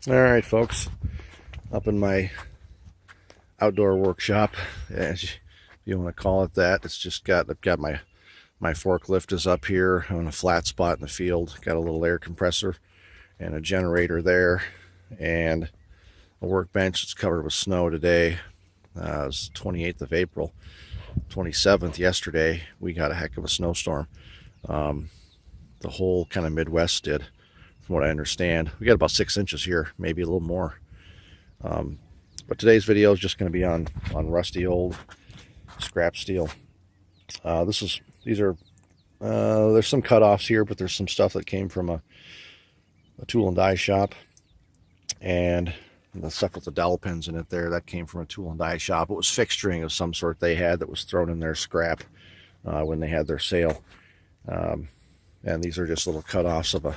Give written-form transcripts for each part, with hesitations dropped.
All right, folks, up in my outdoor workshop, as you want to call it that. I've got my forklift is up here on a flat spot in the field. Got a little air compressor and a generator there, and a workbench that's covered with snow today. It was 28th of April, 27th yesterday. We got a heck of a snowstorm. The whole kind of Midwest did, from what I understand. We got about 6 inches here, maybe a little more. But today's video is just going to be on rusty old scrap steel. There's some cutoffs here, but there's some stuff that came from a tool and die shop, and the stuff with the dowel pins in it there, that came from a tool and die shop. It was fixturing of some sort they had that was thrown in their scrap when they had their sale. And these are just little cutoffs of a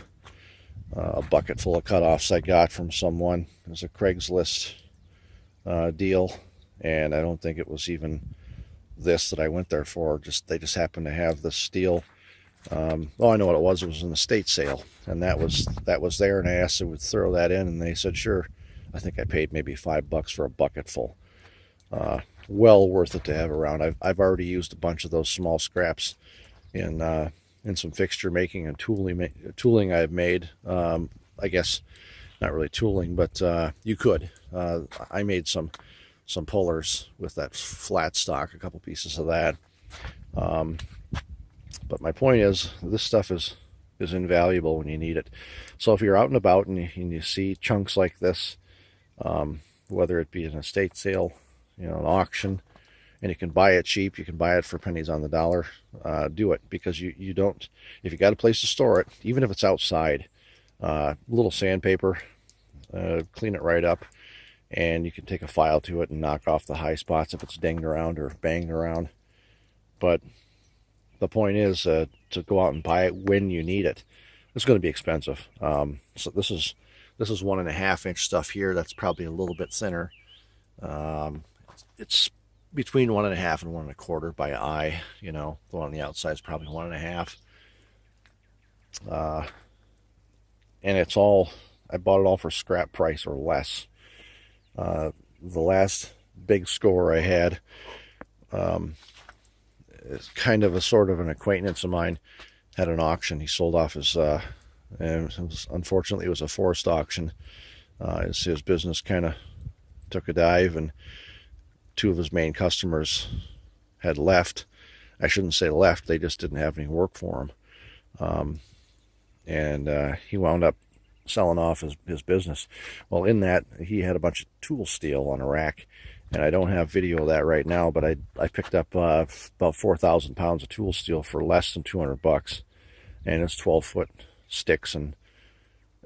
bucket full of cutoffs I got from someone. It was a Craigslist deal, and I don't think it was even this that I went there for. They just happened to have this steel. I know what it was. It was an estate sale, and that was there, and I asked if they would throw that in, and they said sure. I think I paid maybe $5 for a bucket full. Well worth it to have around. I've already used a bunch of those small scraps in some fixture making and tooling I've made. I guess not really tooling, but you could. I made some pullers with that flat stock, a couple pieces of that. But my point is, this stuff is invaluable when you need it. So if you're out and about and you see chunks like this, whether it be an estate sale, an auction, and you can buy it cheap, you can buy it for pennies on the dollar, do it, because you don't, if you got a place to store it, even if it's outside, a little sandpaper, clean it right up, and you can take a file to it and knock off the high spots if it's dinged around or banged around. But the point is to go out and buy it when you need it. It's going to be expensive. So this is 1.5 inch stuff here. That's probably a little bit thinner. It's between 1.5 and 1.25 by eye. The one on the outside is probably 1.5. And it's all, I bought it all for scrap price or less. The last big score I had, is kind of a sort of an acquaintance of mine, had an auction. He sold off his, unfortunately it was a forced auction. His business kind of took a dive, and 2 of his main customers had left. I shouldn't say left, they just didn't have any work for him. And he wound up selling off his business. Well, in that, he had a bunch of tool steel on a rack, and I don't have video of that right now, but I picked up about 4,000 pounds of tool steel for less than $200, and it's 12-foot sticks and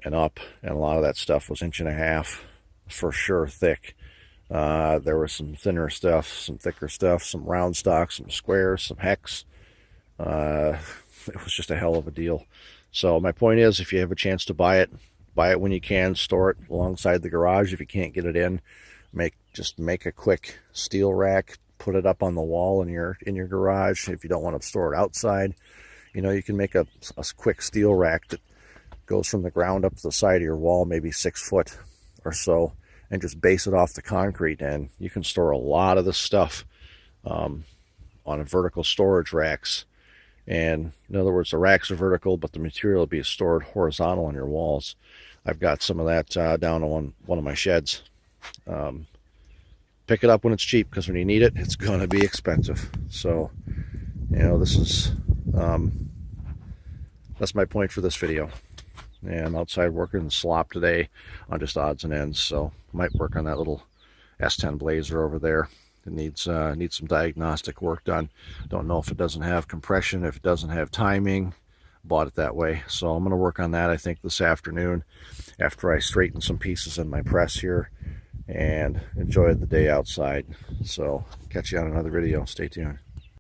up, and a lot of that stuff was 1.5 inches for sure thick. There was some thinner stuff, some thicker stuff, some round stock, some squares, some hex. It was just a hell of a deal. So my point is, if you have a chance to buy it when you can. Store it alongside the garage. If you can't get it in, just make a quick steel rack, put it up on the wall in your garage. If you don't want to store it outside, you can make a quick steel rack that goes from the ground up to the side of your wall, maybe 6 foot or so, and just base it off the concrete, and you can store a lot of this stuff on a vertical storage racks. And in other words, the racks are vertical, but the material will be stored horizontal on your walls. I've got some of that down on one of my sheds. Pick it up when it's cheap, because when you need it, it's going to be expensive. So, this is that's my point for this video. And I'm outside working in the slop today on just odds and ends. So I might work on that little S10 Blazer over there. It needs some diagnostic work done. Don't know if it doesn't have compression, if it doesn't have timing. Bought it that way. So I'm going to work on that, I think, this afternoon after I straighten some pieces in my press here and enjoy the day outside. So catch you on another video. Stay tuned.